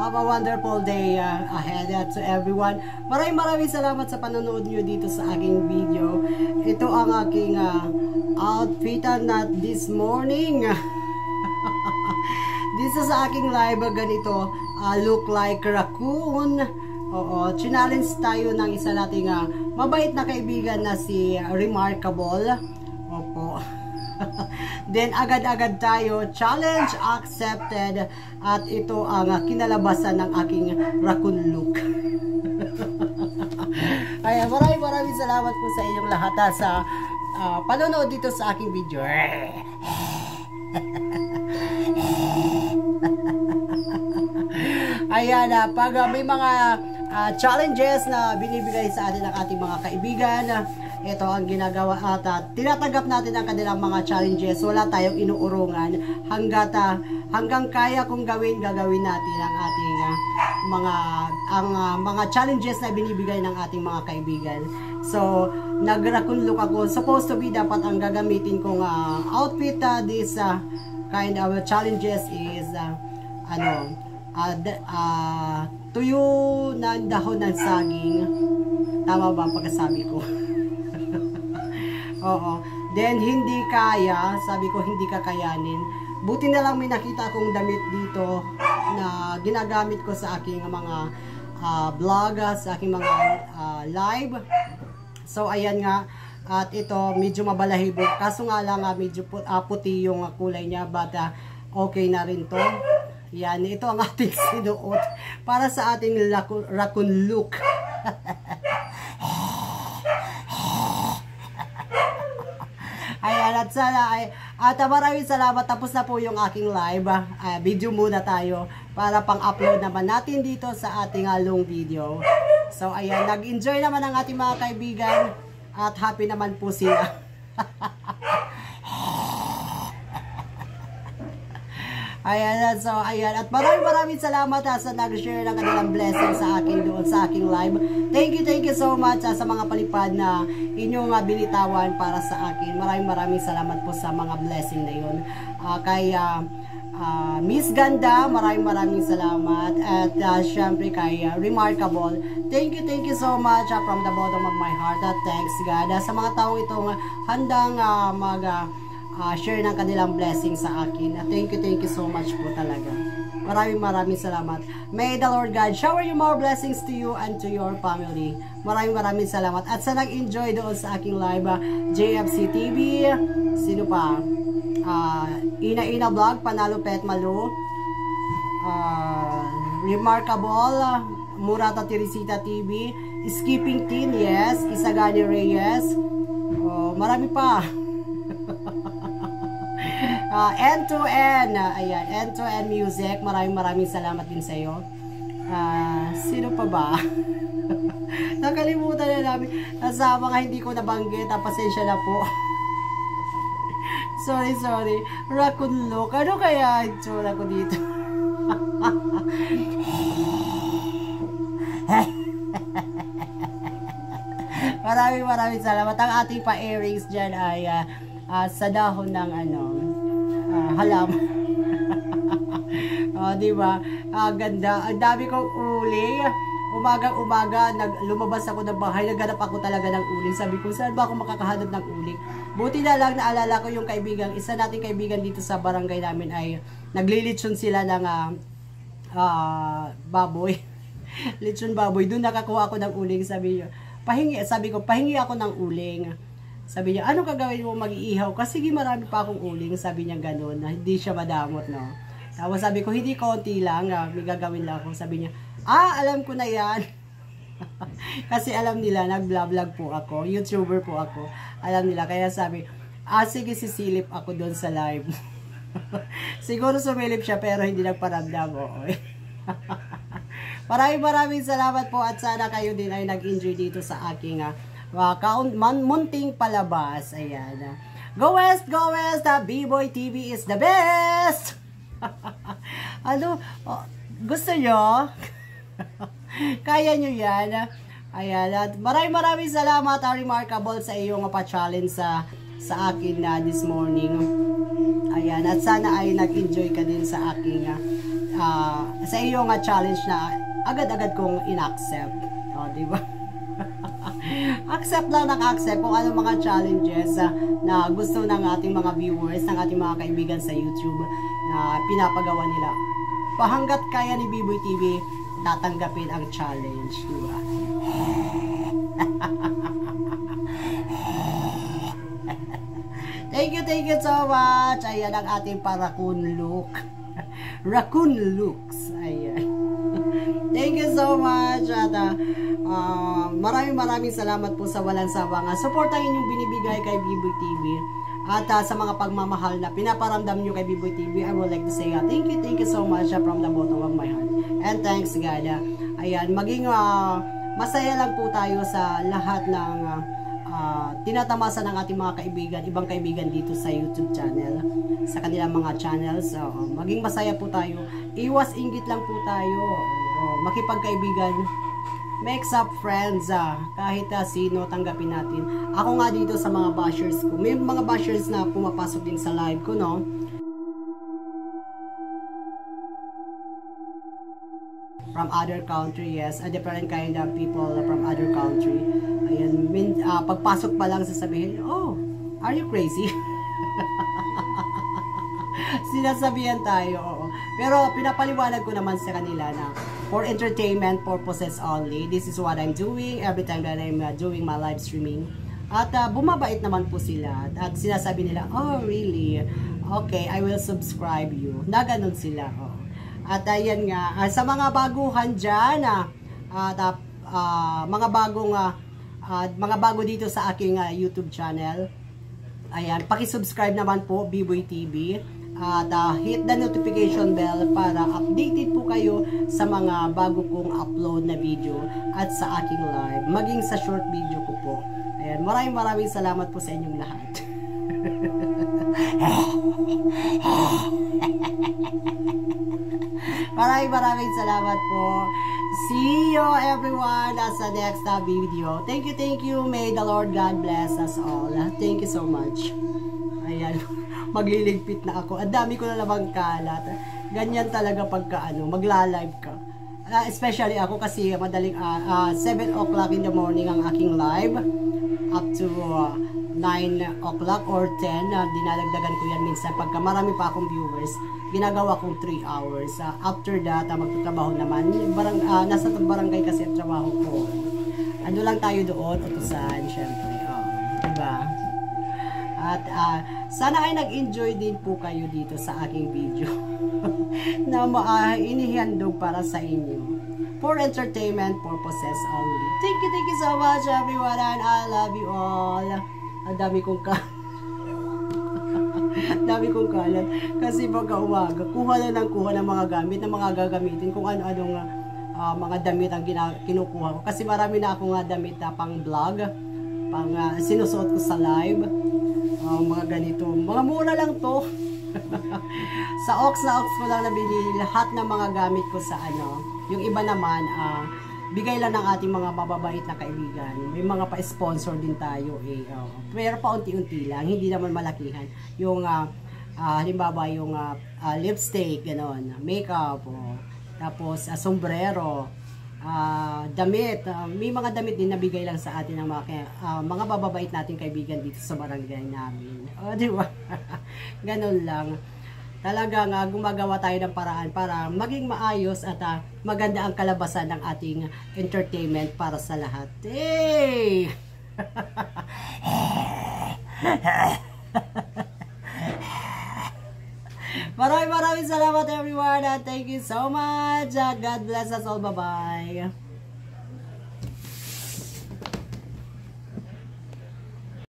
Have a wonderful day ahead to everyone. Maraming salamat sa panonood nyo dito sa aking video. Ito ang aking outfit na this morning. This is sa aking live ganito. Look like raccoon. Oo, challenge tayo ng isa nating mabait na kaibigan na si Remarkable. Opo. Then agad-agad tayo, challenge accepted, at ito ang kinalabasan ng aking raccoon look. Ay, maraming salamat po sa inyong lahat sa panonood dito sa aking video. Ayan, pag may mga challenges na binibigay sa atin ng ating mga kaibigan, ito ang ginagawa at tinatanggap natin ang kanilang mga challenges. Wala tayong inuurungan hanggang kaya kong gagawin natin ang ating mga challenges na binibigay ng ating mga kaibigan. So, nag-raccoon look ako. Supposed to be dapat ang gagamitin kong outfit this kind of challenges is tuyo ng dahon ng saging. Tama ba ang pagkasabi ko? Oo. Then, hindi kaya. Sabi ko, hindi kakayanin. Buti na lang may nakita akong damit dito na ginagamit ko sa aking mga vlog, sa aking mga live. So, ayan nga. At ito, medyo mabalahibog. Kaso nga lang, medyo puti yung kulay niya. But, okay na rin to. Yan, ito ang ating sinuot para sa ating raccoon look. Ayan, at sana maraming salamat. Tapos na po yung aking live. Video muna tayo para pang-upload naman natin dito sa ating long video. So, ayan, nag-enjoy naman ang ating mga kaibigan at happy naman po sila. Ayan, so ayan, at maraming salamat sa nag-share ng kanilang blessing sa akin doon sa aking live. Thank you so much sa mga palipad na inyong binitawan para sa akin. Maraming salamat po sa mga blessing na yun. Kay Miss Ganda, maraming salamat. At syempre kay Remarkable, thank you so much from the bottom of my heart. Thanks God sa mga tao itong handang share ng kanilang blessing sa akin. Thank you so much po talaga. Maraming salamat. May the Lord God shower you more blessings to you and to your family. Maraming salamat. At sa nag-enjoy doon sa aking live, JFC TV, sino pa? Ina Vlog, Panalo Pet Malu, Remarkable, Murata Teresita TV, Skipping Teen, yes, Isagani Reyes, marami pa. N2N, ayan, N2N Music, maraming salamat din sa iyo. Sino pa ba? Nakalimutan na namin. Sa mga hindi ko nabanggit, pasensya na po. Sorry. Raccoon look. Ano kaya itsura ko dito? Maraming salamat. Ang ating pa-earrings dyan ay sa dahon ng halam. Diba? Ganda. Ang dami kong uling. Umaga, lumabas ako ng bahay. Naghanap ako talaga ng uling. Sabi ko, saan ba ako makakahanap ng uling? Buti na lang naalala ko yung kaibigan. Isa nating kaibigan dito sa barangay namin ay naglilitsyon sila ng baboy. Litsyon baboy. Doon nakakuha ako ng uling. Sabi ko, pahingi ako ng uling. Sabi niya, ano gagawin mo, mag-iihaw? Kasi marami pa akong uling. Sabi niya ganun, na hindi siya madamot, no? Tapos sabi ko, hindi konti lang, may gagawin lang ako. Sabi niya, alam ko na yan. Kasi alam nila, nag-vlog po ako, YouTuber po ako. Alam nila, kaya sabi, sige, sisilip ako doon sa live. Siguro sumilip siya, pero hindi nagparamdam. Maraming salamat po at sana kayo din ay nag-enjoy dito sa aking munting palabas. Ayan. Go West! The B-Boy TV is the best! Gusto nyo? Kaya nyo yan? Ayan. At maraming salamat, Remarkable, sa iyong pa-challenge sa akin this morning. Ayan. At sana ay nag-enjoy ka din sa aking sa iyong challenge na agad-agad kong in-accept. Di ba? Accept lang ng accept kung ano mga challenges na gusto ng ating mga viewers, ng ating mga kaibigan sa YouTube na pinapagawa nila. Hanggat kaya ni Biboy TV, tatanggapin ang challenge, di ba? Thank you so much. Ayan ang ating raccoon look. Raccoon looks. Ayan. Thank you so much. At maraming salamat po sa walang sawang suportang inyong binibigay kay Biboy TV. At sa mga pagmamahal na pinaparamdam nyo kay Biboy TV, I would like to say thank you so much from the bottom of my heart. And thanks God. Ayan, maging masaya lang po tayo sa lahat ng tinatamasa ng ating mga kaibigan, ibang kaibigan dito sa YouTube channel, sa kanilang mga channels. Maging masaya po tayo. Iwas inggit lang po tayo. Makipagkaibigan, makes up friends, kahit sino tanggapin natin. Ako nga dito sa mga bashers ko, may mga bashers na pumapasok din sa live ko, no? From other country, yes, a different kind of people from other country. Ayan, pagpasok pa lang sasabihin, oh, are you crazy? Sinasabihan tayo, oo. Pero pinapaliwanag ko naman sa kanila na for entertainment purposes only. This is what I'm doing every time that I'm doing my live streaming. At bumabait naman po sila. At sinasabi nila, oh really? Okay, I will subscribe you. Na ganun sila. Oh. At ayan nga, sa mga baguhan dyan, mga bago dito sa aking YouTube channel, ayan, paki-subscribe naman po, Biboy TV. At hit the notification bell para updated po kayo sa mga bago kong upload na video at sa aking live, maging sa short video ko po. Ayan, maraming salamat po sa inyong lahat. Maraming salamat po. See you everyone sa next video. Thank you. May the Lord God bless us all. Thank you so much. Ayan. Magliligpit na ako. Ang dami ko na namang kalat. Ganyan talaga pagka magla-live ka. Especially ako kasi madaling 7 o'clock in the morning ang aking live up to 9 o'clock or 10. Dinadagdagan ko yan minsan pagka marami pa akong viewers. Ginagawa kong 3 hours. After that, magtatrabaho naman. Nasa barangay kasi ang trabaho ko. Ano lang tayo doon, utusan, syempre. Diba? At sana ay nag-enjoy din po kayo dito sa aking video na inihandog para sa inyo for entertainment purposes only. Thank you so much everyone, and I love you all. Ang dami kong kalat kasi pagka umaga kuha ng mga gamit na mga gagamitin, kung ano-anong mga damit ang kinukuha ko kasi marami na akong damit na pang vlog, pang sinusuot ko sa live. Mga ganito, mga mura lang to. Sa Ox ko lang nabili lahat ng mga gamit ko sa yung iba naman bigay lang ng ating mga mababait na kaibigan. May mga pa-sponsor din tayo pero paunti-unti lang, hindi naman malakihan. Yung halimbawa yung lipstick, ganon, makeup, tapos sombrero, damit, may mga damit din nabigay lang sa atin ng mga bababait nating kaibigan dito sa barangay namin. Di ba? Ganon lang. Talagang gumagawa tayo ng paraan para maging maayos at maganda ang kalabasan ng ating entertainment para sa lahat. Hey! Maraming salamat everyone, and thank you so much. God bless us all. Bye-bye.